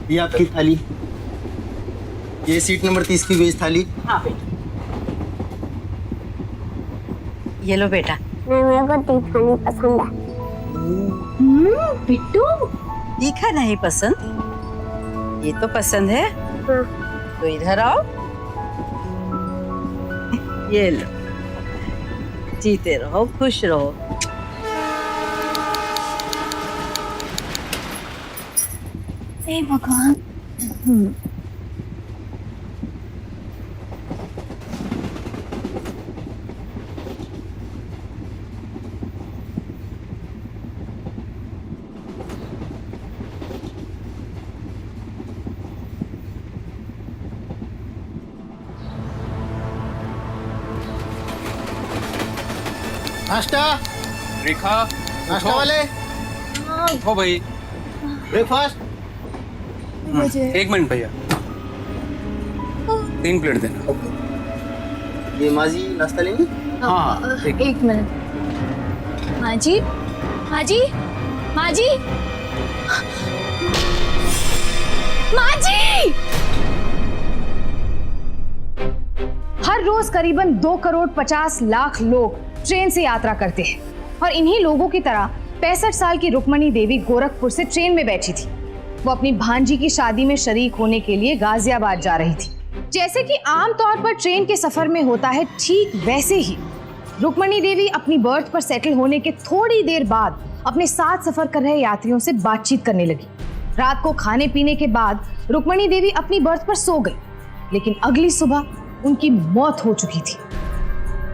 ये आपकी थाली, ये सीट नंबर 30 की वेज थाली। हाँ बेटा, ये लो बेटा। मेरे को तीखा नहीं पसंद है। बिट्टू, तीखा नहीं पसंद? ये तो पसंद है। हाँ। तो इधर आओ, ये लो, जीते रहो, खुश रहो। हे भगवान। नाश्ता, रेखा, नाश्ता वाले, उठो भाई। ब्रेकफास्ट। एक मिनट भैया, 3 प्लेट देना। ये माँ जी नाश्ता लेंगी? हाँ, एक मिनट। माँ जी, माँ जी, माँ जी, माँ जी। हर रोज करीबन 2 करोड़ 50 लाख लोग ट्रेन से यात्रा करते हैं और इन्हीं लोगों की तरह 65 साल की रुक्मणी देवी गोरखपुर से ट्रेन में बैठी थी। वो अपनी भांजी की शादी में शरीक होने के लिए गाजियाबाद जा रही थी। जैसे कि आमतौर पर ट्रेन के सफर में होता है, ठीक वैसे ही रुक्मणी देवी अपनी बर्थ पर सेटल होने के थोड़ी देर बाद अपने साथ सफर कर रहे यात्रियों से बातचीत करने लगी। रात को खाने पीने के बाद रुक्मणी देवी अपनी बर्थ पर सो गई, लेकिन अगली सुबह उनकी मौत हो चुकी थी।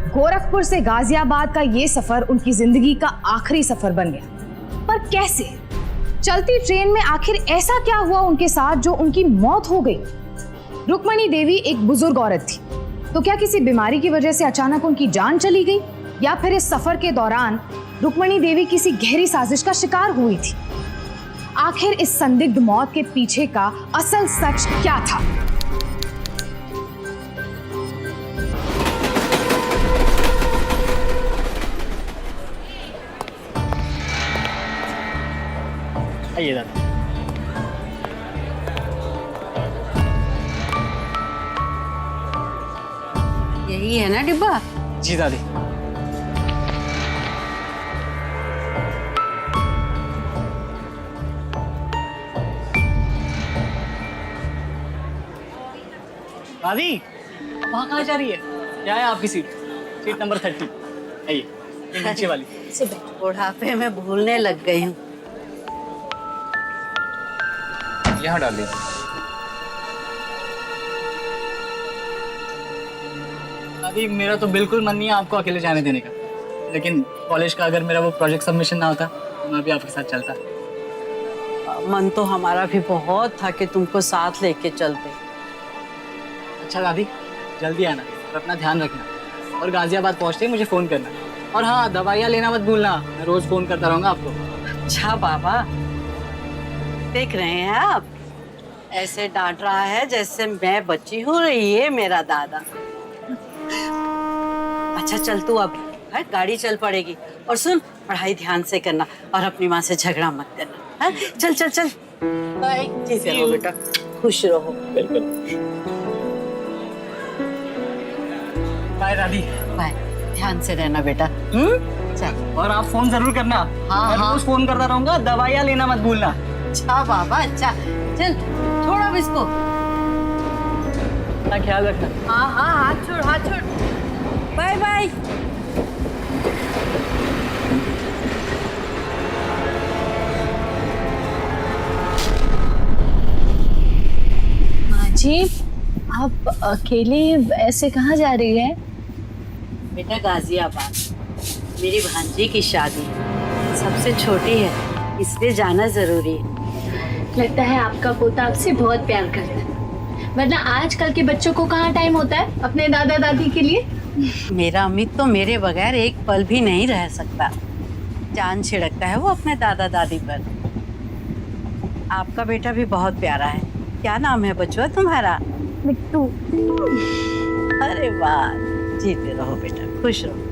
गोरखपुर से गाजियाबाद का ये सफर उनकी जिंदगी का आखिरी सफर बन गया। पर कैसे? चलती ट्रेन में आखिर ऐसा क्या हुआ उनके साथ जो उनकी मौत हो गई? रुक्मणी देवी एक बुजुर्ग औरत थी, तो क्या किसी बीमारी की वजह से अचानक उनकी जान चली गई, या फिर इस सफर के दौरान रुक्मणी देवी किसी गहरी साजिश का शिकार हुई थी? आखिर इस संदिग्ध मौत के पीछे का असल सच क्या था? आइए दादा। यही है ना डिब्बा? जी दादी। दादी, वहाँ कहाँ जा रही है? क्या है आपकी सीट? Seat number 30। आइए, ये नीचे वाली। बुढ़ापे में भूलने लग गई हूँ। यहाँ डाल दीजिए। दादी, मेरा तो बिल्कुल मन नहीं है आपको अकेले जाने देने का, लेकिन कॉलेज का अगर मेरा वो प्रोजेक्ट सबमिशन ना होता तो मैं भी आपके साथ चलता। मन तो हमारा भी बहुत था कि तुमको साथ लेके चलते। अच्छा दादी, जल्दी आना और अपना ध्यान रखना, और गाजियाबाद पहुँचते ही मुझे फ़ोन करना। और हाँ, दवाइयाँ लेना मत भूलना, मैं रोज़ फ़ोन करता रहूँगा आपको। अच्छा बाबा, देख रहे हैं आप, ऐसे डांट रहा है जैसे मैं बच्ची हूँ और ये मेरा दादा। अच्छा चल तू अब, है गाड़ी चल पड़ेगी। और सुन, पढ़ाई ध्यान से करना और अपनी माँ से झगड़ा मत करना, है? चल चल चल। बाय। जीते रहो बेटा, खुश रहो। बिल्कुल। बाय दादी। बाय, ध्यान से रहना बेटा। चल। और आप फोन जरूर करना। हाँ, मैं हाँ। रोज फोन करता रहूंगा, दवाइयाँ लेना मत भूलना। अच्छा बाबा, अच्छा चल, छोड़ अब इसको। अपना ख्याल रखना। हाँ हाँ, हाथ छोड़, हाथ छोड़। Bye bye. माँ जी, आप अकेले ऐसे कहाँ जा रही है? बेटा गाजियाबाद, मेरी भांजी की शादी है, सबसे छोटी है, इसलिए जाना जरूरी है। लगता है आपका पोता आपसे बहुत प्यार करता है, वरना आजकल के बच्चों को कहाँ टाइम होता है अपने दादा दादी के लिए। मेरा अमित तो मेरे बगैर एक पल भी नहीं रह सकता। जान छिड़कता है वो अपने दादा दादी पर। आपका बेटा भी बहुत प्यारा है। क्या नाम है बच्चों तुम्हारा? बिट्टू। अरे वाह, जीते रहो बेटा, खुश रहो।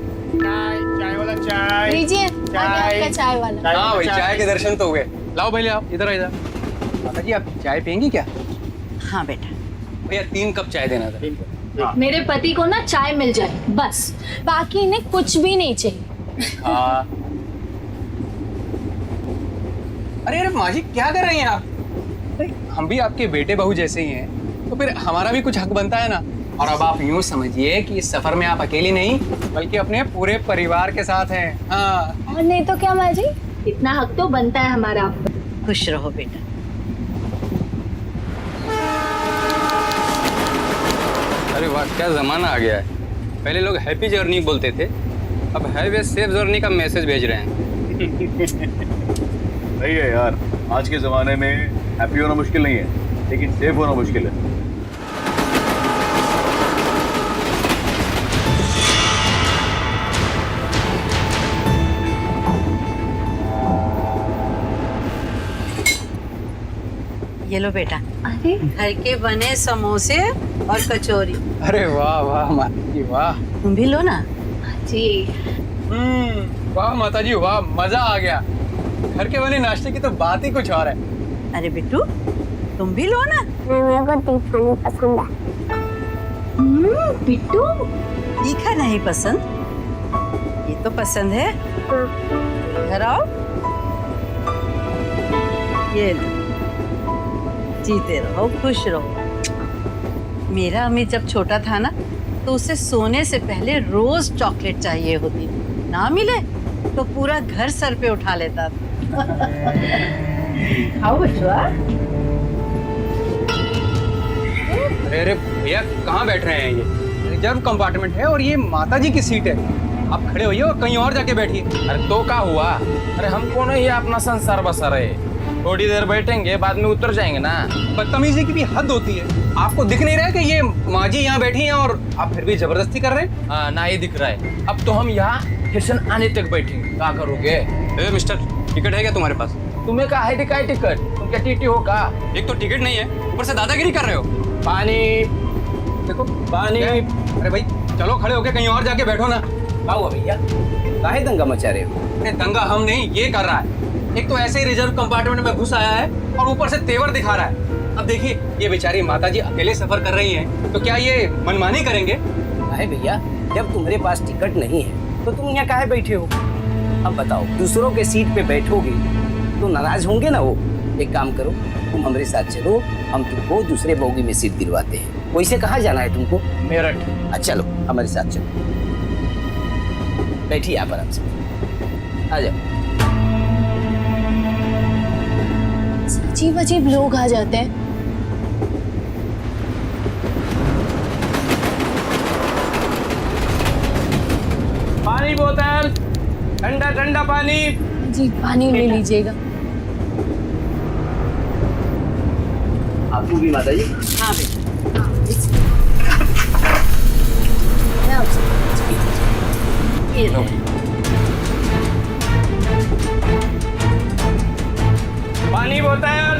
चाय वाला चाय। लीजिए, आपका चाय वाला। हाँ भाई, चाय के दर्शन तो हुए। लाओ भैया, इधर इधर। माता जी आप चाय पियेंगी क्या? हाँ बेटा। भैया 3 कप चाय देना था। मेरे पति को ना चाय मिल जाए बस, बाकी इन्हें कुछ भी नहीं चाहिए। हाँ। अरे माँ जी क्या कर रही हैं आप? हम भी आपके बेटे बहू जैसे ही हैं, तो फिर हमारा भी कुछ हक बनता है ना। और अब आप यूं समझिए कि इस सफर में आप अकेली नहीं बल्कि अपने पूरे परिवार के साथ हैं। हाँ। और नहीं तो क्या माँ जी, इतना हक तो बनता है हमारा आप पर। खुश रहो बेटा। अरे वाह क्या ज़माना आ गया है। पहले लोग हैप्पी जर्नी बोलते थे, अब हैव ए सेफ जर्नी का मैसेज भेज रहे हैं। सही है यार, आज के ज़माने में हैप्पी होना मुश्किल नहीं है, लेकिन सेफ होना मुश्किल है। ये लो बेटा, अरे घर के बने समोसे और कचौरी। अरे वाह वाह माता जी वाह। तुम भी लो ना। जी, वाह माता जी वाह, मजा आ गया। घर के बने नाश्ते की तो बात ही कुछ और है। अरे बिट्टू तुम भी लो ना। बिट्टू तीखा नहीं पसंद? ये तो पसंद है। इधर आओ। ये लो, जीते रहो खुश रहो। मेरा अमित जब छोटा था ना तो उसे सोने से पहले रोज चॉकलेट चाहिए होती, ना मिले तो पूरा घर सर पे उठा लेता था। खाओ बच्चों। अरे भैया कहाँ बैठ रहे हैं? ये रिजर्व कंपार्टमेंट है और ये माता जी की सीट है। आप खड़े होइए और कहीं और जाके बैठिए। अरे तो क्या हुआ? अरे हमको नहीं ये अपना संसार बसा रहे, थोड़ी देर बैठेंगे बाद में उतर जाएंगे ना। बदतमीजी की भी हद होती है। आपको दिख नहीं रहा है कि ये माँ जी यहाँ बैठी हैं और आप फिर भी जबरदस्ती कर रहे हैं? हाँ ना, ये दिख रहा है। अब तो हम यहाँ स्टेशन आने तक बैठेंगे, क्या करोगे? ए मिस्टर, टिकट है क्या तुम्हारे पास? तुम्हें कहा है दिखाई टिकट? तुम क्या टीटी हो का? एक तो टिकट नहीं है, ऊपर से दादागिरी कर रहे हो। पानी देखो पानी। अरे भाई चलो खड़े होके कहीं और जाके बैठो ना। क्या हुआ भैया, काहे दंगा मचा रहे हो? अरे दंगा हम नहीं, ये कर रहा है। एक तो ऐसे ही रिजर्व कंपार्टमेंट में घुस आया है और ऊपर से तेवर दिखा रहा है। अब देखिए ये बेचारी माता जी अकेले सफर कर रही हैं, तो क्या ये मनमानी करेंगे? काहे भैया, जब तुम्हारे पास टिकट नहीं है तो तुम यहाँ काहे बैठे हो? अब बताओ, दूसरों के सीट पे बैठोगे तो नाराज होंगे ना वो। एक काम करो, तुम हमारे साथ चलो, हम तुमको दूसरे बोगी में सीट दिलवाते हैं। वैसे कहाँ जाना है तुमको? मेरठ। अच्छा चलो हमारे साथ चलो, बैठिए आप आराम से, आ जाओ। अजीब अजीब लोग आ जाते हैं। पानी बोतल, ठंडा ठंडा पानी। जी पानी ले लीजिएगा। आपको भी माता जी। हाँ बेटा। ये लो। पानी बोतल।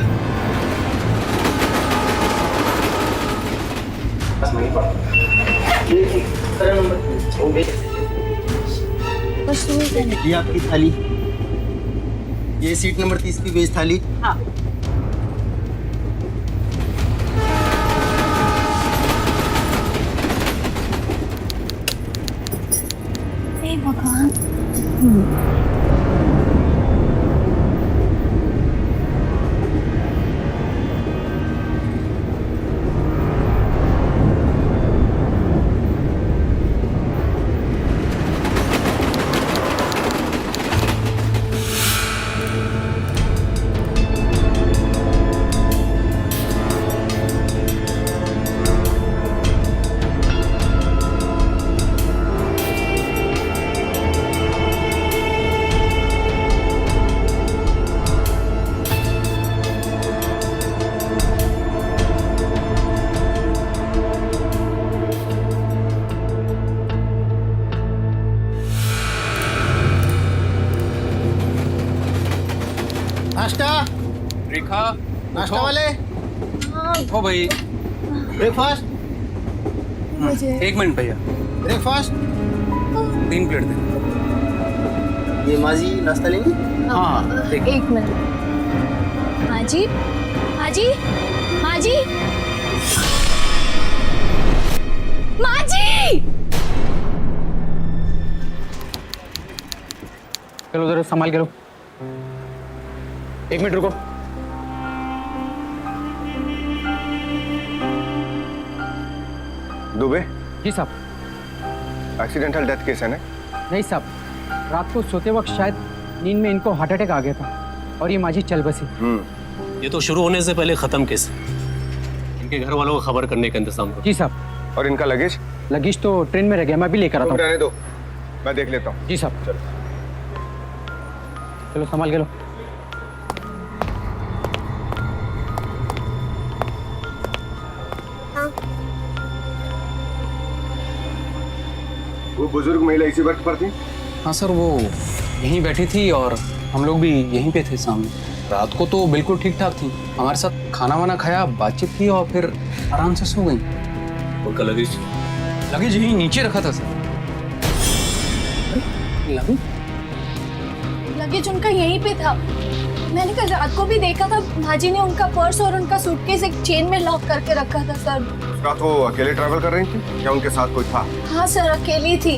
ये आपकी थाली, ये सीट नंबर 30 की वेज थाली। हाँ। हे भगवान। नाश्ता, रेखा नाश्ता वाले, उठो भाई। ब्रेकफास्ट, एक मिनट भैया, ब्रेकफास्ट। 3 प्लेट दे। ये माँ जी नाश्ता लेंगी? हाँ एक मिनट। माँ जी माँ जी, माँ जी, माँ जी। चलो जरा संभाल के लो। 1 मिनट रुको। दुबे, जी साहब। एक्सीडेंटल डेथ केस है ना? नहीं साहब, रात को सोते वक्त शायद नींद में इनको हार्ट अटैक आ गया था और ये माझी चल बसी। ये तो शुरू होने से पहले खत्म केस। इनके घर वालों को खबर करने का इंतजाम करो। जी साहब। और इनका लगेज? लगेज तो ट्रेन में रह गया, मैं भी लेकर आता हूँ। रहने दो, मैं देख लेता हूँ। जी साहब। चलो संभाल के लो। वो बुजुर्ग महिला इसी वक्त पर थी? हाँ सर, वो यहीं बैठी थी और हम लोग भी यहीं पे थे सामने। रात को तो बिल्कुल ठीक ठाक थी, हमारे साथ खाना वाना खाया, बातचीत की और फिर आराम से सो गई। उनका लगेज? लगेज यहीं नीचे रखा था सर। लगेज उनका यहीं पे था। मैंने कल रात को भी देखा था, भाजी ने उनका पर्स और उनका सूटकेस एक चेन में लॉक करके रखा था सर। रात वो अकेले ट्रैवल कर रही थी या उनके साथ कोई था? हाँ सर, अकेली थी।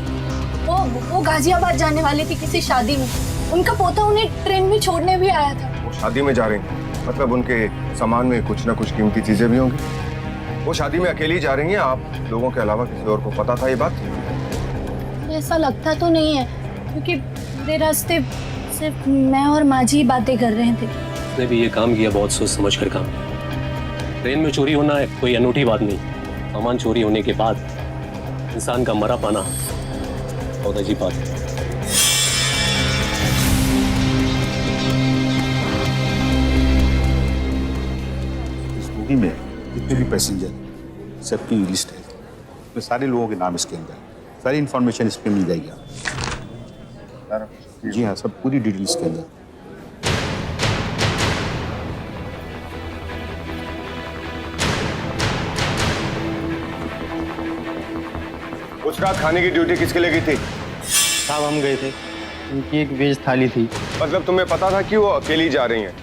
वो गाजियाबाद जाने वाली थी किसी शादी में। उनका पोता उन्हें ट्रेन में छोड़ने भी आया था। वो शादी में जा रही थी, मतलब उनके सामान में कुछ ना कुछ कीमती चीजें भी होंगी। वो शादी में अकेली जा रही हैं, आप लोगों के अलावा किसी और को पता था ये बात? ऐसा लगता तो नहीं है, क्योंकि मेरे रास्ते सिर्फ मैं और माँ जी बातें कर रहे थे। उसने भी ये काम किया बहुत सोच समझ कर काम। ट्रेन में चोरी होना है कोई अनूठी बात नहीं। सामान चोरी होने के बाद इंसान का मरा पाना बहुत अजीब बात है। इस मूवी में जितने भी पैसेंजर सबकी लिस्ट है, उसमें सारे लोगों के नाम इसके अंदर, सारी इंफॉर्मेशन इस पर मिल जाएगी आपको। जी हाँ, सब पूरी डिटेल इसके अंदर। उस रात खाने की ड्यूटी किसके लिए गई थी? साहब हम गए थे, उनकी एक वेज थाली थी। मतलब तुम्हें पता था कि वो अकेली जा रही हैं?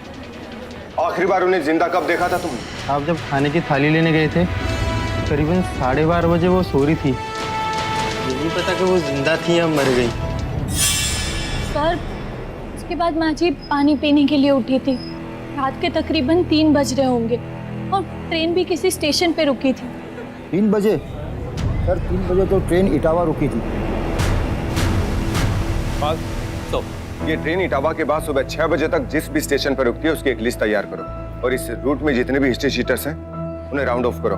आखिरी बार उन्हें जिंदा कब देखा था तुमने? आप जब खाने की थाली लेने गए थे, करीबन 12:30 बजे वो सो रही थी। ये नहीं पता कि वो जिंदा थी या मर गई। सर, उसके बाद माँ जी पानी पीने के लिए उठी थी। रात के तकरीबन 3 बज रहे होंगे और ट्रेन भी किसी स्टेशन पे रुकी थी। 3 बजे? सर 3 बजे तो ट्रेन इटावा रुकी थी। तो ये ट्रेन इटावा के बाद सुबह 6 बजे तक जिस भी स्टेशन पर रुकती है उसकी एक लिस्ट तैयार करो और इस रूट में जितने भी हिस्ट्री शीटर्स हैं उन्हें राउंड ऑफ करो।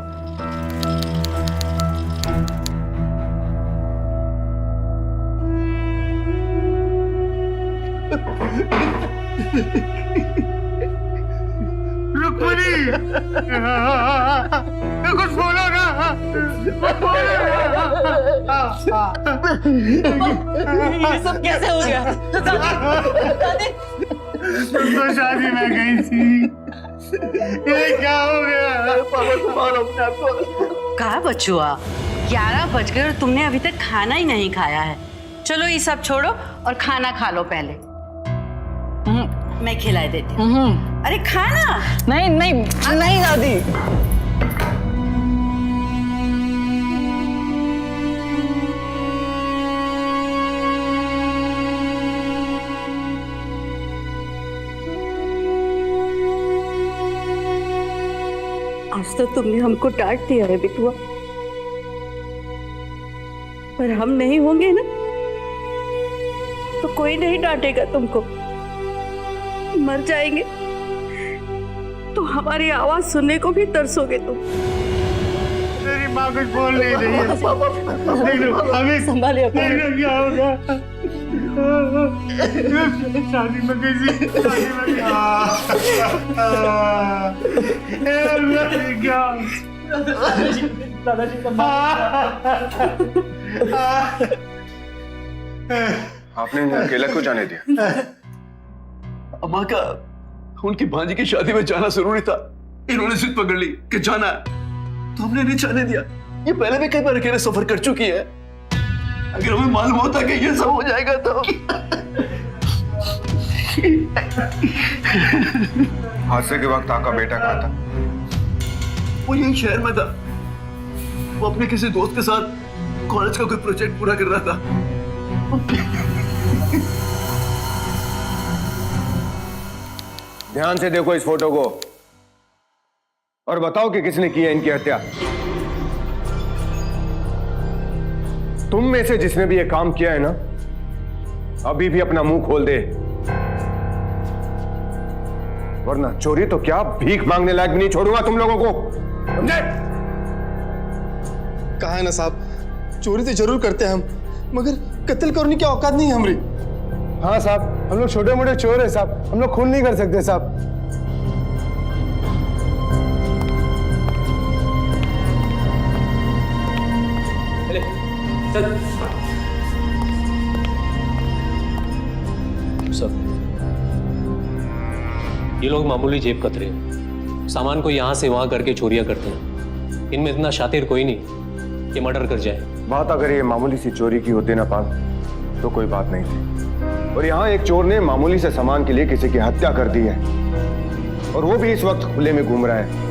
रुक्मणी, कुछ बोलो ना। ये सब कैसे हो गया? तो शादी में गई थी, ये क्या हो गया? पापा तुम्हारा अपने आप को। कहा बचुआ, 11 बज गए और तुमने अभी तक खाना ही नहीं खाया है। चलो ये सब छोड़ो और खाना खा लो पहले। मैं खिला देती हूँ। अरे खाना। नहीं नहीं नहीं दादी। आज तो तुमने हमको डांट दिया है बिटुआ, पर हम नहीं होंगे ना तो कोई नहीं डांटेगा तुमको। मर जाएंगे तो हमारी आवाज सुनने को भी तरसोगे तुम। मेरी माँ कुछ बोल नहीं रही है। हमें संभालिए। क्या होगा? शादी में कैसी? आपने इन्हें अकेला क्यों जाने दिया? अम्मा का उनकी भांजी की शादी में जाना जरूरी था। इन्होंने जिद पकड़ ली कि जाना है, तो हमने नहीं जाने दिया। ये पहले भी कई बार अकेले सफर कर चुकी है। अगर हमें मालूम होता कि ये सब हो जाएगा तो हादसे के वक्त आपका बेटा कहाँ था? वो यही शहर में था। वो अपने किसी दोस्त के साथ कॉलेज का कोई प्रोजेक्ट पूरा कर रहा था। ध्यान से देखो इस फोटो को और बताओ कि किसने की है इनकी हत्या। तुम में से जिसने भी ये काम किया है ना, अभी भी अपना मुंह खोल दे, वरना चोरी तो क्या भीख मांगने लायक भी नहीं छोड़ूंगा तुम लोगों को, समझे? कहा है ना साहब, चोरी तो जरूर करते हैं हम, मगर कत्ल करने की औकात नहीं है हमारी। हाँ साहब, हम लोग छोटे मोटे चोर हैं साहब, हम लोग खून नहीं कर सकते साहब। चल सब ये लोग मामूली जेब कतरे हैं, सामान को यहां से वहां करके चोरियां करते हैं। इनमें इतना शातिर कोई नहीं कि मर्डर कर जाए। बात अगर ये मामूली सी चोरी की होती ना पाल, तो कोई बात नहीं थी। और यहाँ एक चोर ने मामूली से सामान के लिए किसी की हत्या कर दी है, और वो भी इस वक्त खुले में घूम रहा है।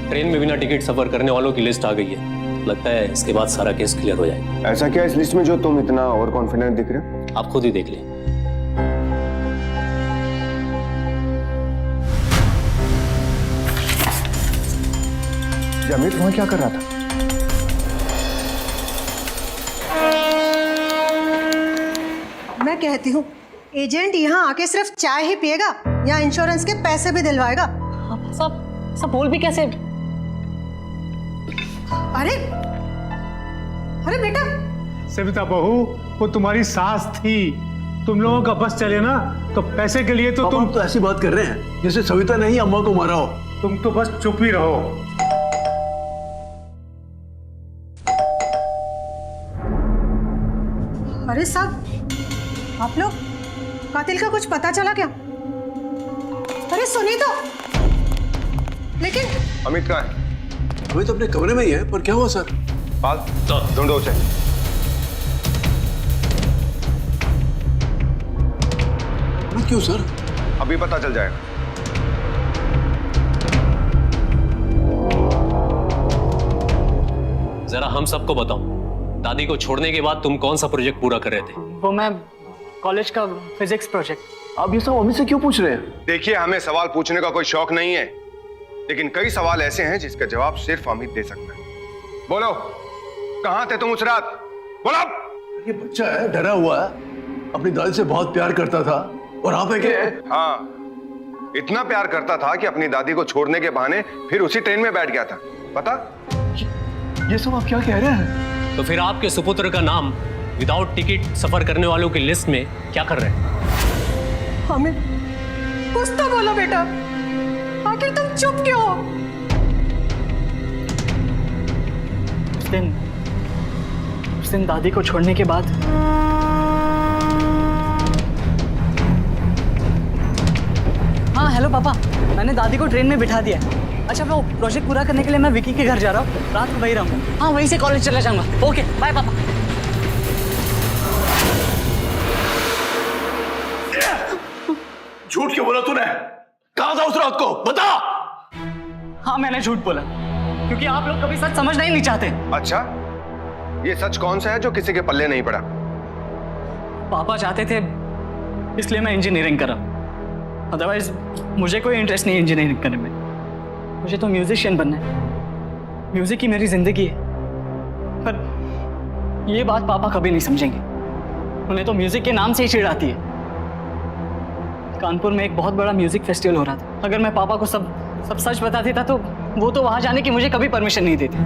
ट्रेन में बिना टिकट सफर करने वालों की लिस्ट आ गई है। लगता है इसके बाद सारा केस क्लियर हो जाएगा। ऐसा क्या इस लिस्ट में जो तुम इतना और कॉन्फिडेंट दिख रहे हो? आप खुद ही देख लें। अमित वहां क्या कर रहा था? मैं कहती हूँ एजेंट यहाँ आके सिर्फ चाय ही पिएगा या इंश्योरेंस के पैसे भी दिलवाएगा? सब बोल भी कैसे? अरे अरे बेटा, सविता बहू, वो तुम्हारी सास थी। तुम लोगों का बस चले ना तो पैसे के लिए तो तुम तो ऐसी बात कर रहे हैं जैसे सविता ने ही अम्मा को मारा हो। तुम तो बस चुप ही रहो। अरे साहब, आप लोग कातिल का कुछ पता चला क्या? अरे सुनी तो। लेकिन अमित कहाँ है? अमित तो अपने कमरे में ही है, पर क्या हुआ सर? पाल, ढूंढो उसे। क्यों सर? अभी पता चल जाएगा। जरा हम सबको बताओ, दादी को छोड़ने के बाद तुम कौन सा प्रोजेक्ट पूरा कर रहे थे? वो मैं कॉलेज का फिजिक्स प्रोजेक्ट। आप ये सब अमित से क्यों पूछ रहे हैं? देखिए, हमें सवाल पूछने का कोई शौक नहीं है, लेकिन कई सवाल ऐसे हैं जिसका जवाब सिर्फ अमित दे सकता है। बोलो, कहां थे तुम उस रात? बोलो। ये बच्चा है, डरा हुआ है, अपनी दादी से बहुत प्यार करता था, और आप है क्या? हाँ, इतना प्यार करता था कि अपनी दादी को छोड़ने के बहाने फिर उसी ट्रेन में बैठ गया था। पता? ये सब आप क्या कह रहे हैं? तो फिर आपके सुपुत्र का नाम विदाउट टिकट सफर करने वालों की लिस्ट में क्या कर रहे हैं? हमें कुछ तो बोलो बेटा, आखिर तुम चुप क्यों हो? उस दिन दादी को छोड़ने के बाद हाँ हेलो पापा, मैंने दादी को ट्रेन में बिठा दिया। अच्छा, वो प्रोजेक्ट पूरा करने के लिए मैं विकी के घर जा रहा हूँ, रात को वहीं रहूँगा। हाँ, वहीं से कॉलेज चला जाऊँगा। ओके बाय पापा। झूठ क्यों बोला तूने? कहाँ था उस रात को? बता। हाँ, मैंने झूठ बोला क्योंकि आप लोग कभी सच समझना ही नहीं चाहते। अच्छा, ये सच कौन सा है जो किसी के पल्ले नहीं पड़ा? पापा चाहते थे इसलिए मैं इंजीनियरिंग करा, अदरवाइज मुझे कोई इंटरेस्ट नहीं इंजीनियरिंग करने में। मुझे तो म्यूजिशियन बनना है, म्यूजिक ही मेरी जिंदगी है। पर ये बात पापा कभी नहीं समझेंगे, उन्हें तो म्यूजिक के नाम से ही चिढ़ आती है। कानपुर में एक बहुत बड़ा म्यूजिक फेस्टिवल हो रहा था, अगर मैं पापा को सब सच बता देता तो वो तो वहां जाने की मुझे कभी परमिशन नहीं देते,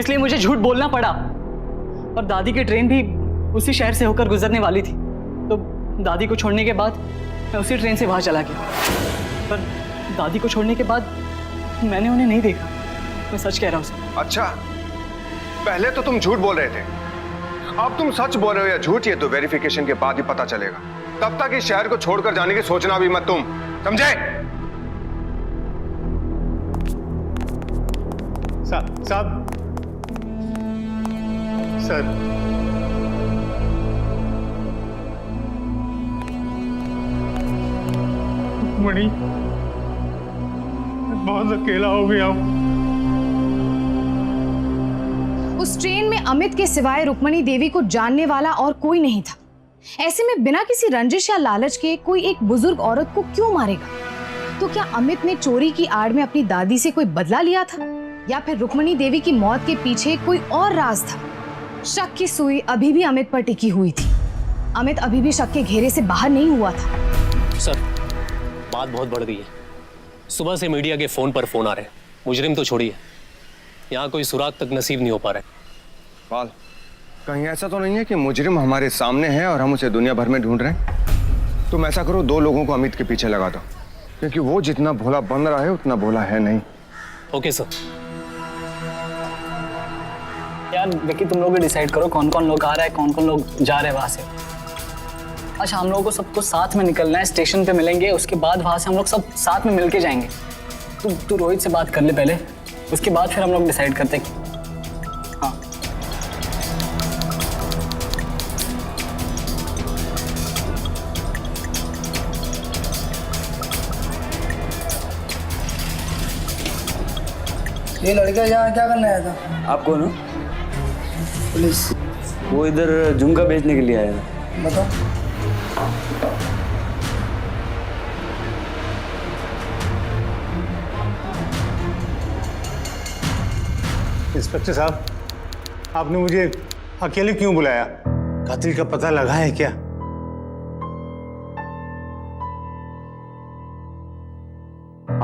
इसलिए मुझे झूठ बोलना पड़ा। और दादी की ट्रेन भी उसी शहर से होकर गुजरने वाली थी, तो दादी को छोड़ने के बाद मैं उसी ट्रेन से वहां चला गया। पर दादी को छोड़ने के बाद मैंने उन्हें नहीं देखा, मैं सच कह रहा हूँ। अच्छा, पहले तो तुम झूठ बोल रहे थे, अब तुम सच बोल रहे हो या झूठ, ये तो वेरिफिकेशन के बाद ही पता चलेगा। तब तक इस शहर को छोड़कर जाने की सोचना भी मत तुम, समझे? साहब सर, रुक्मणी, मैं बहुत अकेला हो गया हूँ। उस ट्रेन में अमित के सिवाय रुक्मणी देवी को जानने वाला और कोई नहीं था। ऐसे में बिना किसी रंजिश या लालच के कोई एक बुजुर्ग औरत को क्यों मारेगा? तो क्या अमित ने चोरी की आड़ में अपनी दादी से कोई बदला लिया था, या फिर रुक्मणी देवी की मौत के पीछे कोई और राज था? शक की सुई अभी भी अमित पर टिकी हुई थी। अमित अभी भी शक के घेरे से बाहर नहीं हुआ था। सर, बात बहुत बढ़ गई है। सुबह से मीडिया के फोन पर फोन आ रहे हैं। मुजरिम तो छोड़िए, यहाँ कोई सुराग तक नसीब नहीं हो पा रहा है। पाल, कहीं ऐसा तो नहीं है कि मुजरिम हमारे सामने है और हम उसे दुनिया भर में ढूंढ रहे हैं? तुम ऐसा करो, 2 लोगों को अमित के पीछे लगा दो, क्योंकि वो जितना भोला बन रहा है उतना भोला है नहीं। Okay sir. यार विकी, तुम लोग डिसाइड करो कौन कौन लोग आ रहा है, कौन कौन लोग जा रहे हैं वहां से। अच्छा, हम लोगों को सबको साथ में निकलना है, स्टेशन पे मिलेंगे, उसके बाद वहां से हम लोग सब साथ में मिलके जाएंगे। तू रोहित से बात कर ले पहले, उसके बाद फिर हम लोग डिसाइड करते हैं। हाँ, ये लड़का यहाँ क्या करने आया था? आप कौन हो? पुलिस। वो इधर झुमका बेचने के लिए आया था। बताओ। इंस्पेक्टर साहब, आपने मुझे अकेले क्यों बुलाया? कातिल का पता लगा है क्या?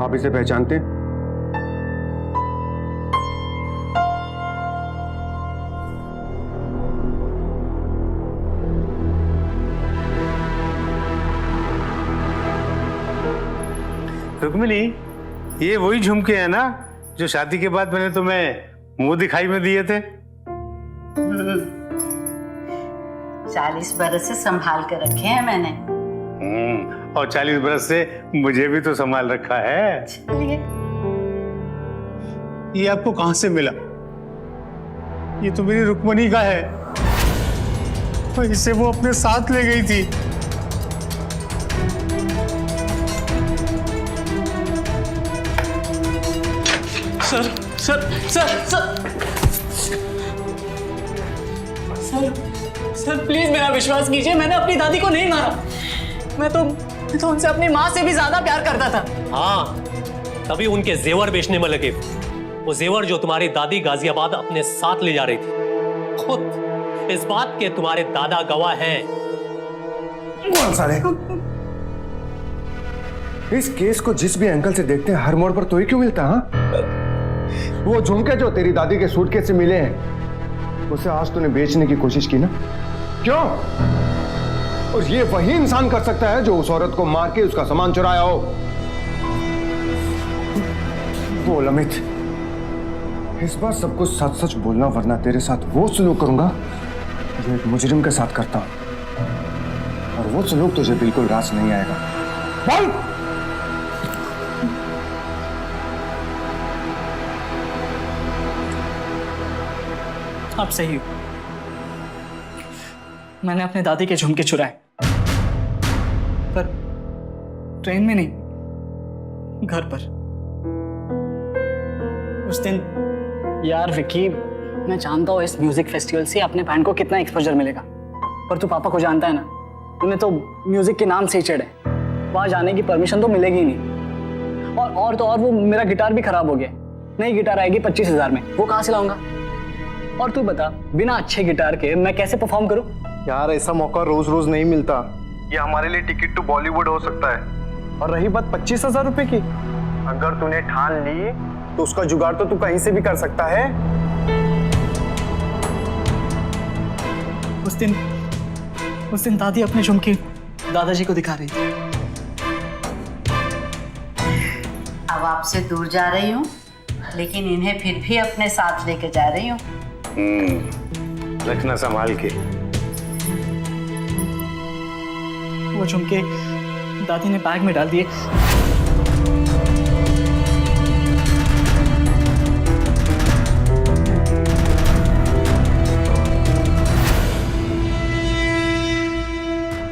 आप इसे पहचानते हैं? रुक्मिणी, ये वही झुमके हैं ना जो शादी के बाद मैंने तुम्हें मुंह दिखाई में दिए थे? 40 बरस से संभाल कर रखे हैं मैंने। और 40 बरस से मुझे भी तो संभाल रखा है। चलिए। ये आपको कहां से मिला? ये तो मेरी रुक्मणी का है, और इसे वो अपने साथ ले गई थी। Sir sir sir sir sir sir please मेरा विश्वास कीजिए, मैंने अपनी दादी को नहीं मारा। मैं तो उनसे अपनी माँ से भी ज्यादा प्यार करता था। हाँ, तभी उनके जेवर बेचने में लगे। वो जेवर जो तुम्हारी दादी गाजियाबाद अपने साथ ले जा रही थी। खुद इस बात के तुम्हारे दादा गवाह हैं। साले, इस केस को जिस भी एंगल से देखते हैं हर मोड़ पर तो ही क्यों मिलता? हाँ, वो झुमके जो तेरी दादी के सूटकेस से मिले हैं, उसे आज तूने बेचने की कोशिश की ना? क्यों? और ये वही इंसान कर सकता है जो उस औरत को मार के उसका सामान चुराया हो। बोल अमित, इस बार सब कुछ सच सच बोलना, वरना तेरे साथ वो सलूक करूंगा जो एक मुजरिम के साथ करता हूं, और वो सलूक तुझे बिल्कुल रास नहीं आएगा। बोल। आप सही हो, मैंने अपने दादी के झुमके चुराए, पर ट्रेन में नहीं, घर पर। उस दिन यार विकी, मैं जानता हूँ इस म्यूजिक फेस्टिवल से अपने बैंड को कितना एक्सपोजर मिलेगा, पर तू पापा को जानता है ना, उन्हें तो म्यूजिक के नाम से ही चिढ़ है। वहां जाने की परमिशन तो मिलेगी ही नहीं। और वो मेरा गिटार भी खराब हो गया, नई गिटार आएगी 25,000 में, वो कहाँ से लाऊंगा? और तू बता, बिना अच्छे गिटार के मैं कैसे परफॉर्म करूं? यार ऐसा मौका रोज रोज नहीं मिलता। ये हमारे लिए टिकट टू बॉलीवुड हो सकता है। और रही बात 25,000 रुपए की, अगर तूने ठान ली तो उसका जुगाड़ तो तू कहीं से भी कर सकता है। उस दिन दादी अपने झुमके दादाजी को दिखा रही थी। अब आपसे दूर जा रही हूँ, लेकिन इन्हें फिर भी अपने साथ लेके जा रही हूँ। रखना संभाल के। वो झुमके दादी ने बैग में डाल दिए।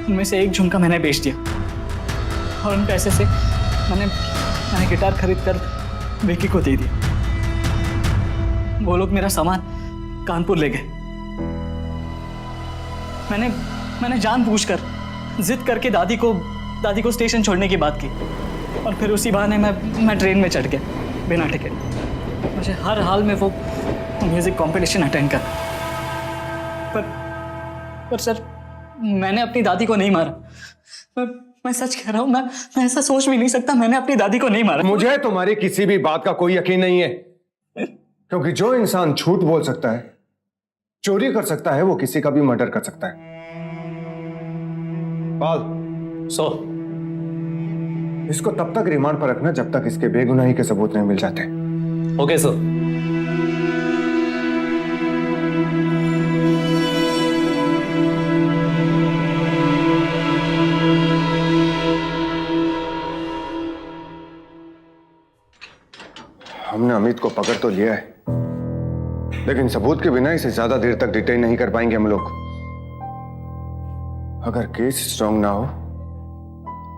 उनमें से एक झुमका मैंने बेच दिया, और उन पैसे से मैंने गिटार खरीद कर विकी को दे दिया। वो लोग मेरा सामान कानपुर ले गए। मैंने जानबूझकर जिद करके दादी को स्टेशन छोड़ने की बात की और फिर उसी बहाने मैं ट्रेन में चढ़ गया बिना टिकट। मुझे हर हाल में वो म्यूजिक कंपटीशन अटेंड करना। पर सर, मैंने अपनी दादी को नहीं मारा। मैं सच कह रहा हूं, मैं ऐसा सोच भी नहीं सकता। मैंने अपनी दादी को नहीं मारा। मुझे तुम्हारी किसी भी बात का कोई यकीन नहीं है, क्योंकि जो इंसान झूठ बोल सकता है, चोरी कर सकता है, वो किसी का भी मर्डर कर सकता है। पाल, इसको तब तक रिमांड पर रखना जब तक इसके बेगुनाही के सबूत नहीं मिल जाते। Okay sir. हमने अमित को पकड़ तो लिया है, लेकिन सबूत के बिना इसे ज्यादा देर तक डिटेन नहीं कर पाएंगे हम लोग। अगर केस स्ट्रांग ना हो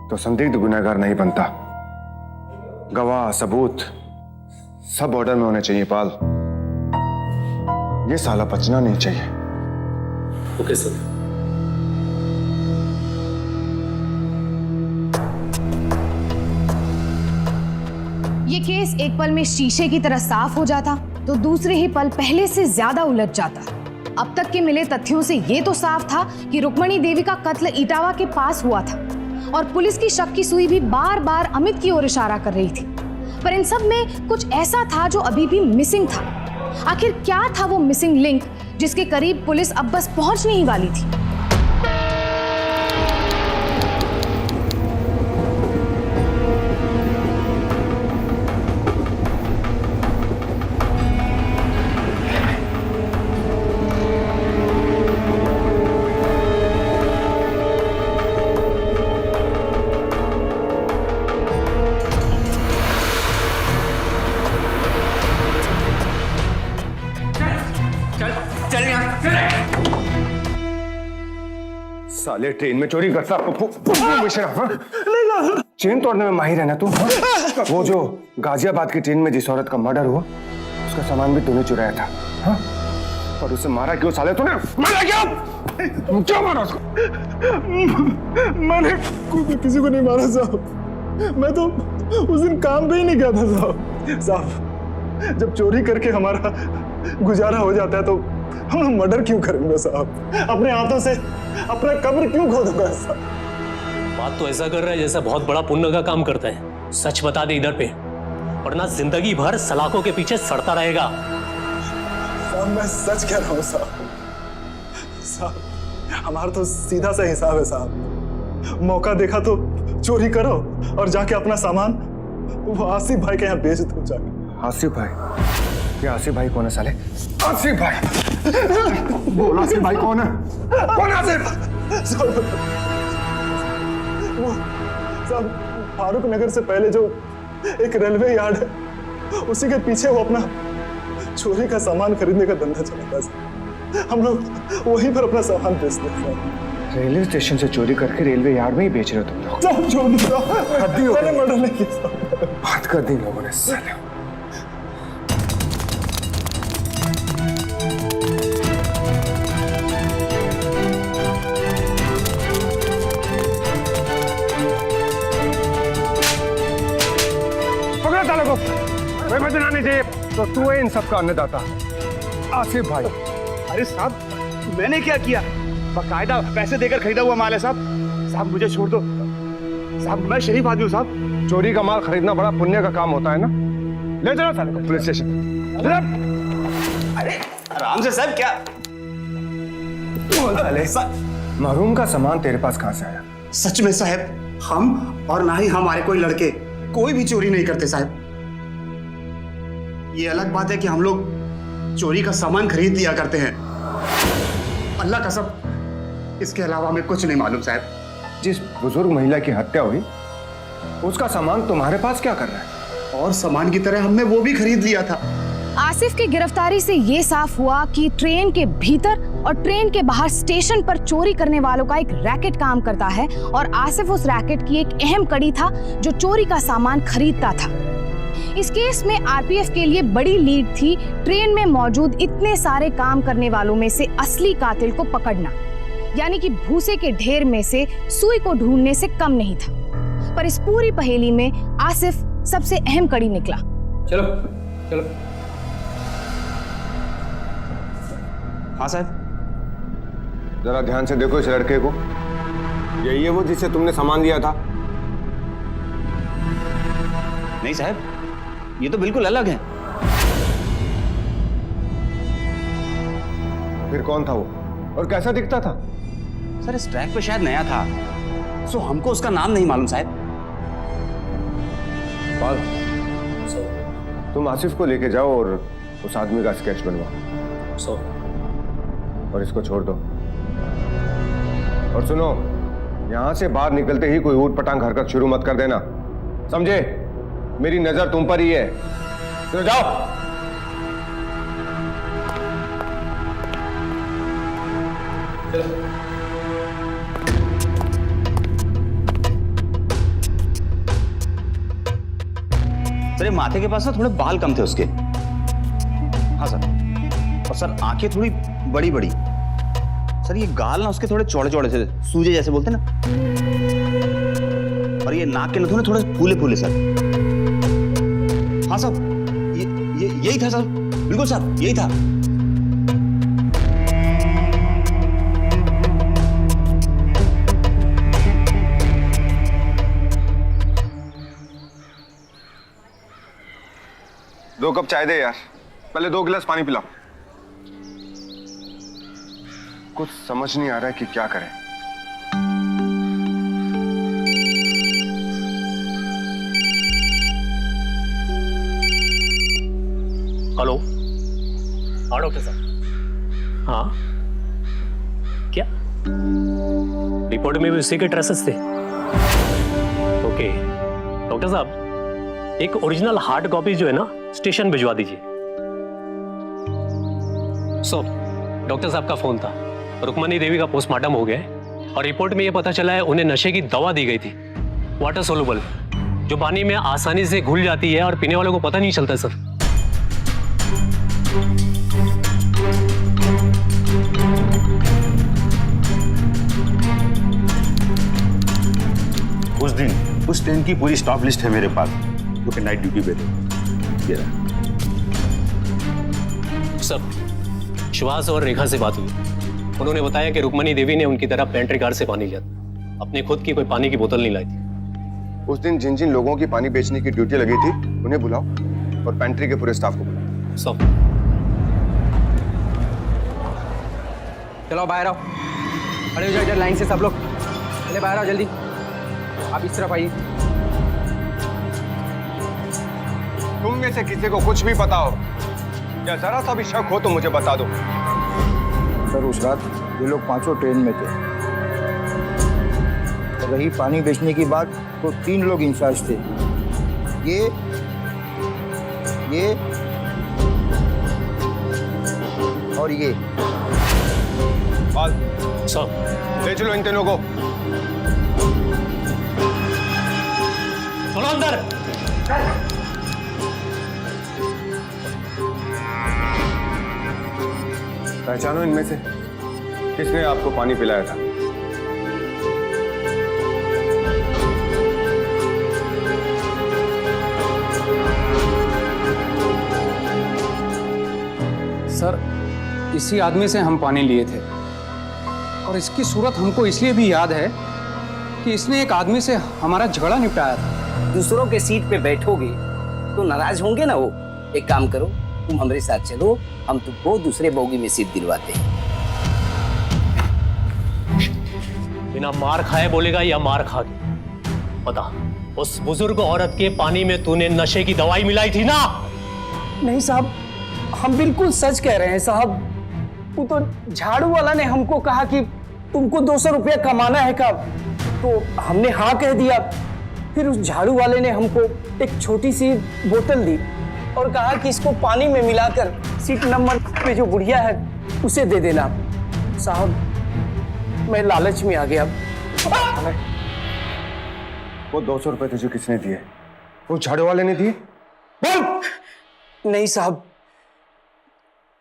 तो संदिग्ध गुनहगार नहीं बनता। गवाह, सबूत सब ऑर्डर में होने चाहिए पाल। ये साला बचना नहीं चाहिए। Okay sir. ये केस एक पल में शीशे की तरह साफ हो जाता तो दूसरे ही पल पहले से ज्यादा उलझ जाता। अब तक के मिले तथ्यों से ये तो साफ था कि रुक्मणी देवी का कत्ल इटावा के पास हुआ था और पुलिस की शक की सुई भी बार बार अमित की ओर इशारा कर रही थी। पर इन सब में कुछ ऐसा था जो अभी भी मिसिंग था। आखिर क्या था वो मिसिंग लिंक जिसके करीब पुलिस अब बस पहुंचने ही वाली थी? साले ट्रेन में चोरी करता मिश्रा, हाँ? चेन तोड़ने में माहिर है ना तू, हाँ? वो जो गाजियाबाद की ट्रेन में जिस औरत का मर्डर हुआ उसका सामान भी तूने चुराया था, हाँ? पर उसे मारा क्यों साले तूने? मारा क्यों? क्यों मारा उसको? मैंने किसी को नहीं मारा साहब। मैं तो उस दिन काम पे ही नहीं गया था साहब। साहब, जब चोरी करके हमारा गुजारा हो जाता है तो हम मर्डर क्यों करेंगे साहब? अपने हाथों से अपना कब्र क्यों खोदूंगा साहब? बात तो ऐसा कर रहा है जैसा बहुत बड़ा पुण्य का काम करता है। सच बता दे इधर पे, वरना जिंदगी भर सलाखों के पीछे सड़ता रहेगा। साहब, मैं सच कह रहा हूँ साहब। साहब, हमारा तो सीधा सा हिसाब है साहब। मौका देखा तो चोरी करो और जाके अपना सामान वो आसिफ भाई के यहाँ बेच दो जाके। आसिफ भाई? क्या आसिफ भाई कौन है साले? आसिफ भाई बोल, आसिफ भाई कौन है? कौन है आसिफ? वो साहब फारूक नगर से पहले जो एक रेलवे यार्ड है उसी के पीछे वो अपना चोरी का सामान खरीदने का धंधा चलाता है। हम लोग वहीं पर अपना सामान बेचते हैं। रेलवे स्टेशन से चोरी करके रेलवे यार्ड में ही बेच रहे हो तुम लोग? सब छोड़ दो, हद्दी हो गई। मर्डर नहीं किया। बात कर दी लोगों ने साले। पकड़ो साले को। मैं बचना नहीं चाहिए तो तू है इन सबका अन्नदाता आसिफ भाई। अरे साहब, मैंने क्या किया? बाकायदा पैसे देकर खरीदा हुआ माल है साहब। साहब मुझे छोड़ दो साहब, मैं शरीफ आदमी हूँ साहब। चोरी का माल खरीदना बड़ा पुण्य का काम होता है ना। ले चलो साले को पुलिस स्टेशन। अरे आराम से साहब। क्या मरहूम का सामान तेरे पास कहां से आया? सच में साहब, हम और ना ही हमारे कोई लड़के कोई भी चोरी नहीं करते साहब। ये अलग बात है कि हम लोग चोरी का सामान खरीद लिया करते हैं। अल्लाह कसम, इसके अलावा हमें कुछ नहीं मालूम साहब। जिस बुजुर्ग महिला की हत्या हुई उसका सामान तुम्हारे पास क्या कर रहा है? और सामान की तरह हमने वो भी खरीद लिया था। आसिफ की गिरफ्तारी से ये साफ हुआ कि ट्रेन के भीतर और ट्रेन के बाहर स्टेशन पर चोरी करने वालों का एक रैकेट काम करता है और आसिफ उस रैकेट की एक अहम कड़ी था जो चोरी का सामान खरीदता था। इस केस में आरपीएफ के लिए बड़ी लीड थी ट्रेन में मौजूद इतने सारे काम करने वालों में से असली कातिल को पकड़ना, यानी कि भूसे के ढेर में से सुई को ढूंढने से कम नहीं था। पर इस पूरी पहेली में आसिफ सबसे अहम कड़ी निकला। चलो चलो। हाँ साहब, जरा ध्यान से देखो इस लड़के को। यही है वो जिसे तुमने सामान दिया था? नहीं साहब, ये तो बिल्कुल अलग है। फिर कौन था वो और कैसा दिखता था? सर इस ट्रैक पे शायद नया था, सो हमको उसका नाम नहीं मालूम साहब। तुम आसिफ को लेके जाओ और उस आदमी का स्केच बनवाओ और इसको छोड़ दो। और सुनो, यहां से बाहर निकलते ही कोई ऊट पटांग हरकत शुरू मत कर देना, समझे? मेरी नजर तुम पर ही है। तो जाओ। सर माथे के पास ना थोड़े बाल कम थे उसके। हाँ सर, और सर आंखें थोड़ी बड़ी बड़ी। सर ये गाल ना उसके थोड़े चौड़े चौड़े थे, सूजे जैसे बोलते ना। और ये नाक के नथुने थोड़े फूले फूले सर। हाँ साहब, ये यही था सर, बिल्कुल साहब यही था। दो कप चाय दे यार, पहले 2 गिलास पानी पिलाओ। कुछ समझ नहीं आ रहा है कि क्या करें। हेलो, हाँ डॉक्टर साहब। हाँ क्या रिपोर्ट में भी उसी के ट्रेसेस थे? ओके डॉक्टर साहब, एक ओरिजिनल हार्ड कॉपी जो है ना स्टेशन भिजवा दीजिए। डॉक्टर साहब का फोन था, रुक्मणी देवी का पोस्टमार्टम हो गया है और रिपोर्ट में यह पता चला है उन्हें नशे की दवा दी गई थी, वाटर सोलुबल, जो पानी में आसानी से घुल जाती है और पीने वालों को पता नहीं चलता सर। उस दिन उस ट्रेन की पूरी स्टॉप लिस्ट है मेरे पास, जो कि नाइट ड्यूटी पे थे। ये रहा। सब सुभाष और रेखा से बात हुई, उन्होंने बताया कि रुक्मणी देवी ने उनकी तरह पेंट्री कार से पानी लिया था, अपने खुद की कोई पानी की बोतल नहीं लाई थी। उस दिन जिन जिन लोगों की पानी बेचने की ड्यूटी लगी थी उन्हें बुलाओ और पेंट्री के पूरे स्टाफ को बुलाओ। सब चलो बाहर आओ, खड़े हो जाओ इधर लाइन से सब लोग। चले बाहर आओ जल्दी, आप इस तरफ आइए। तुम में से किसी को कुछ भी पता हो या जरा सा भी शक हो तो मुझे बता दो। सर उस रात ये लोग 5 ट्रेन में थे। रही पानी बेचने की बात तो 3 लोग इंचार्ज थे, ये और ये। ले चलो इन तीनों को। चलो अंदर। पहचानो इनमें से किसने आपको पानी पिलाया था? सर इसी आदमी से हम पानी लिए थे और इसकी सूरत हमको इसलिए भी याद है कि इसने एक आदमी से हमारा झगड़ा निपटाया था। दूसरों के सीट पे बैठोगे तो नाराज होंगे ना वो। एक काम करो, तुम हमारे साथ चलो, हम तुमको दूसरे बोगी में सीट दिलवाते हैं। बिना मार खाए बोलेगा या मार खा के? बता, उस बुजुर्ग औरत के पानी में तूने नशे की दवाई मिलाई थी ना? नहीं साहब, हम बिल्कुल सच कह रहे हैं साहब। वो तो झाड़ू वाला ने हमको कहा कि तुमको 200 रुपया कमाना है का, तो हमने हाँ कह दिया। फिर उस झाड़ू वाले ने हमको एक छोटी सी बोतल दी और कहा कि इसको पानी में मिलाकर सीट नंबर पे जो बुढ़िया है उसे दे देना। साहब मैं लालच में आ गया। वो 200 रुपए तुझे किसने दिए? वो झाड़ू वाले ने दिए? नहीं साहब,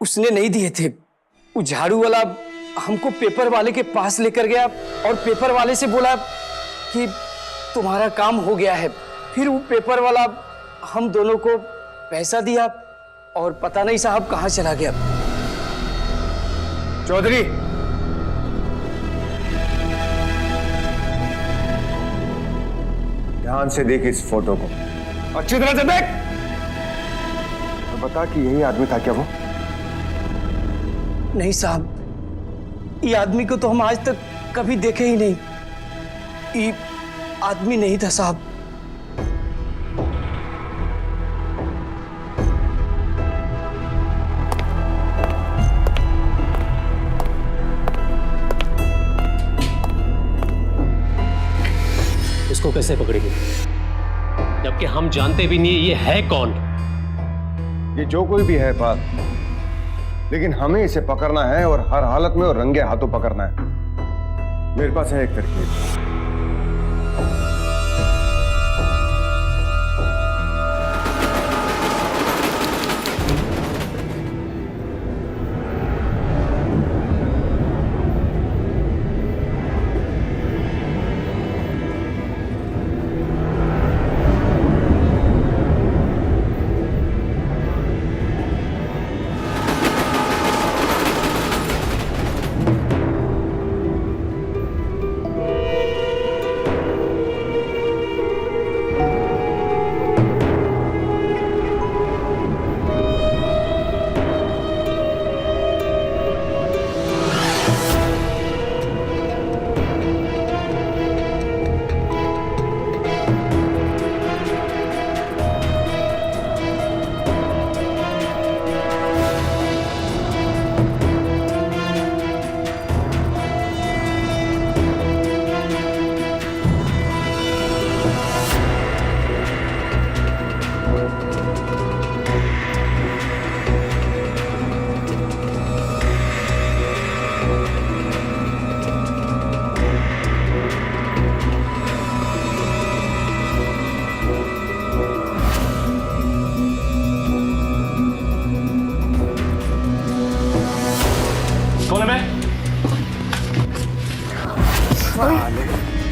उसने नहीं दिए थे। वो झाड़ू वाला हमको पेपर वाले के पास लेकर गया और पेपर वाले से बोला कि तुम्हारा काम हो गया है। फिर वो पेपर वाला हम दोनों को पैसा दिया और पता नहीं साहब कहाँ चला गया। चौधरी, ध्यान से देख इस फोटो को, अच्छी तरह से देख। तो बता कि यही आदमी था क्या वो? नहीं साहब, ये आदमी को तो हम आज तक कभी देखे ही नहीं। ये आदमी नहीं था साहब। इसको कैसे पकड़ेंगे जबकि हम जानते भी नहीं ये है कौन? ये जो कोई भी है पाल, लेकिन हमें इसे पकड़ना है और हर हालत में और रंगे हाथों पकड़ना है। मेरे पास है एक तरकीब।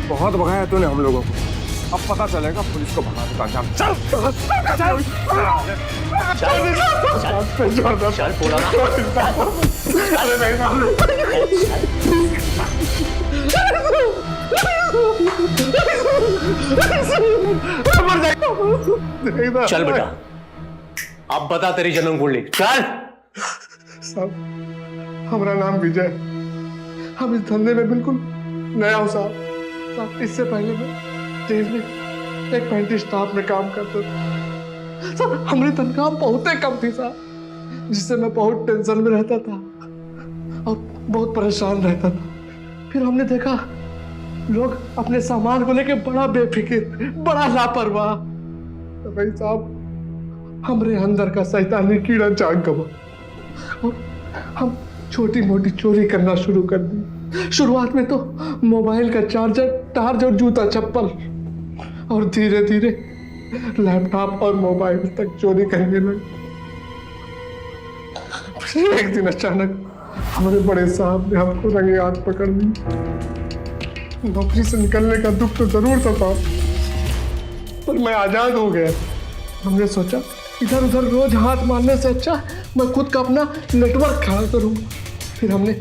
बहुत भगाया तूने हम लोगों को, अब पता चलेगा पुलिस को भगाने का अंजाम। चल चल बेटा, अब बता तेरी जन्म कुंडली। चल। साहब, हमारा नाम विजय, हम इस धंधे में बिल्कुल नया हो साहब। इससे पहले मैं जेल में एक पेंटी स्टाफ में काम करता था सर। हमारी तनख्वाह बहुत कम थी साहब, जिससे मैं बहुत टेंशन में रहता था और बहुत परेशान रहता था। फिर हमने देखा लोग अपने सामान को लेकर बड़ा बेफिक्र, बड़ा लापरवाह। तो भाई साहब, हमारे अंदर का शैतानी कीड़ा जाग गया और हम छोटी मोटी चोरी करना शुरू कर दी। शुरुआत में तो मोबाइल का चार्जर, टार्च और जूता चप्पल, और धीरे धीरे लैपटॉप और मोबाइल तक चोरी करने लगे। एक दिन अचानक हमारे बड़े साहब ने हमको रंगे हाथ पकड़ ली। नौकरी से निकलने का दुख तो जरूर था साहब, पर मैं आजाद हो गया। हमने सोचा इधर उधर रोज हाथ मारने से अच्छा मैं खुद का अपना नेटवर्क खड़ा करूंगा। फिर हमने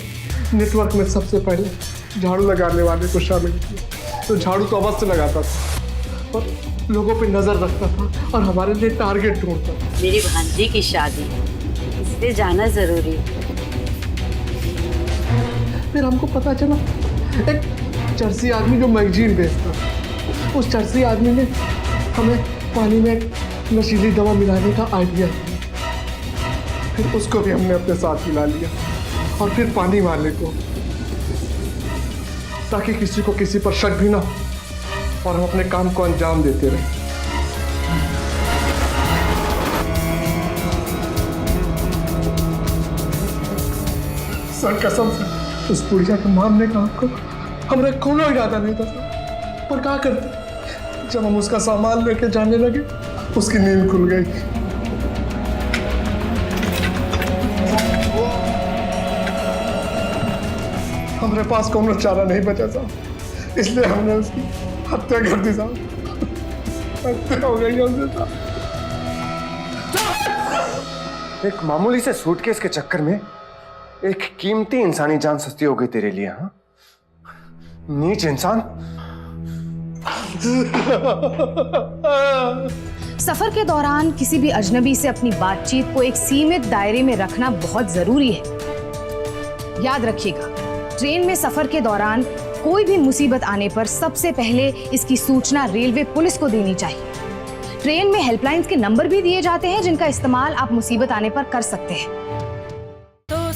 नेटवर्क में सबसे पहले झाड़ू लगाने वाले को शामिल किया। तो झाड़ू तो अवश्य लगाता था और लोगों पे नजर रखता था और हमारे लिए टारगेट ढूंढता था। मेरी भांजी की शादी, इसलिए जाना जरूरी। फिर हमको पता चला एक चर्सी आदमी जो मैगजीन बेचता था, उस चर्सी आदमी ने हमें पानी में नशीली दवा मिलाने का आइडिया दिया। फिर उसको भी हमने अपने साथ मिला लिया और फिर पानी वाले को, ताकि किसी को किसी पर शक भी ना हो और हम अपने काम को अंजाम देते रहे। सर कसम से उस पुड़िया के मामले का आपको हमारा कोनो इरादा नहीं था साहब। पर क्या करते, जब हम उसका सामान लेके जाने लगे उसकी नींद खुल गई। हमारे पास कोनो चारा नहीं बचा साहब, इसलिए हमने उसकी हत्या कर दी साहब। हत्या हो गई हमसे साहब। एक मामूली से सूटकेस के चक्कर में एक कीमती इंसानी जान सस्ती हो गई तेरे लिए। हाँ, नीच इंसान। सफर के दौरान किसी भी अजनबी से अपनी बातचीत को एक सीमित दायरे में रखना बहुत जरूरी है। याद रखिएगा, ट्रेन में सफर के दौरान कोई भी मुसीबत आने पर सबसे पहले इसकी सूचना रेलवे पुलिस को देनी चाहिए। ट्रेन में हेल्पलाइंस के नंबर भी दिए जाते हैं जिनका इस्तेमाल आप मुसीबत आने पर कर सकते हैं। तो